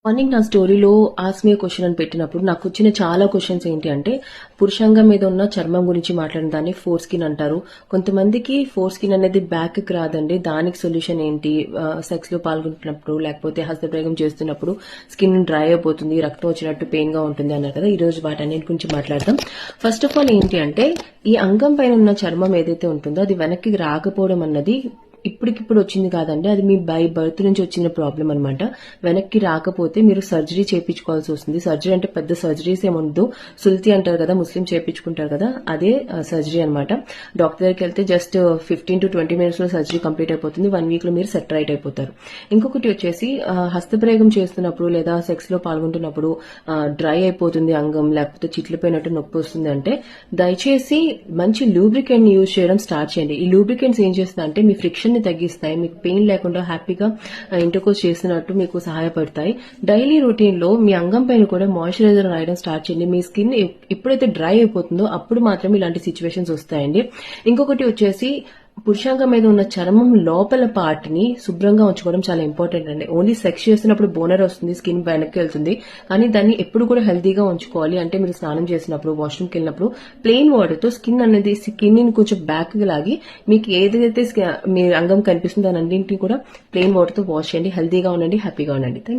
Morning నా స్టోరీలో ask me question అని పెట్టినప్పుడు నాకు వచ్చిన చాలా క్వశ్చన్స్ ఏంటి అంటే పురుషాంగం మీద ఉన్న చర్మం గురించి మాట్లాడిన దాన్ని ఫోర్ స్కిన్ అంటారు. కొంతమందికి ఫోర్ స్కిన్ అనేది బ్యాక్ కి రాదండి. దానికి సొల్యూషన్ ఏంటి? సెక్స్ లో పాల్గొంటున్నప్పుడు లేకపోతే హస్తప్రయోగం చేస్తున్నప్పుడు స్కిన్ డ్రై అయిపోతుంది, రక్తం వచ్చినట్టు పెయిన్ గా ఉంటుంది అన్నారు కదా. ఈ రోజు వాటన్నిటి గురించి మాట్లాడదాం. ఫస్ట్ ఆఫ్ ఆల్ ఏంటి అంటే ఈ అంగం పైన ఉన్న చర్మం ఏదైతే ఉంటుందో అది వెనక్కి రాకపోవడం అన్నది ఇప్పటికిప్పుడు వచ్చింది కాదండి. అది మీ బై బర్త్ నుంచి వచ్చిన ప్రాబ్లం అనమాట. వెనక్కి రాకపోతే మీరు సర్జరీ చేయించుకోవాల్సి వస్తుంది. సర్జరీ అంటే పెద్ద సర్జరీస్ ఏముండదు. సుల్తి అంటారు కదా, ముస్లిం చేయించుకుంటారు కదా, అదే సర్జరీ అనమాట. డాక్టర్ దగ్గరికి వెళ్తే జస్ట్ 15 to 20 minutes లో సర్జరీ కంప్లీట్ అయిపోతుంది. 1 week లో మీరు సెట్ రైట్ అయిపోతారు. ఇంకొకటి వచ్చేసి హస్తప్రయోగం చేస్తున్నప్పుడు లేదా సెక్స్ లో పాల్గొంటున్నప్పుడు డ్రై అయిపోతుంది అంగం, లేకపోతే చిట్లిపోయినట్టు నొప్పి వస్తుంది అంటే దయచేసి మంచి లూబ్రికెంట్ యూజ్ చేయడం స్టార్ట్ చేయండి. ఈ లూబ్రికెంట్స్ ఏం చేస్తుంది అంటే మీ ఫ్రిక్షన్ ని తగ్గిస్తాయి, మీకు పెయిన్ లేకుండా హ్యాపీగా ఇంటర్కోర్స్ చేస్తున్నట్టు మీకు సహాయపడతాయి. డైలీ రొటీన్ లో మీ అంగం పైన కూడా మాయిశ్చరైజర్ రాయడం స్టార్ట్ చేయండి. మీ స్కిన్ ఎప్పుడైతే డ్రై అయిపోతుందో అప్పుడు మాత్రమే ఇలాంటి సిచ్యువేషన్స్ వస్తాయండి. ఇంకొకటి వచ్చేసి పురుషాంగం మీద ఉన్న చర్మం లోపల పార్ట్ ని శుభ్రంగా ఉంచుకోవడం చాలా ఇంపార్టెంట్ అండి. ఓన్లీ సెక్స్ చేస్తున్నప్పుడు బోనర్ వస్తుంది, స్కిన్ వెనక్కి వెళ్తుంది, కానీ దాన్ని ఎప్పుడు కూడా హెల్తీగా ఉంచుకోవాలి. అంటే మీరు స్నానం చేసినప్పుడు, వాష్రూమ్కి వెళ్ళినప్పుడు ప్లెయిన్ వాటర్ తో స్కిన్ అనేది స్కిన్ ని కొంచెం బ్యాక్ లాగి మీకు ఏదైతే మీ అంగం కనిపిస్తుందో దాని అన్నింటినీ కూడా ప్లెయిన్ వాటర్ తో వాష్ చేయండి. హెల్తీగా ఉండండి, హ్యాపీగా ఉండండి. Thank you.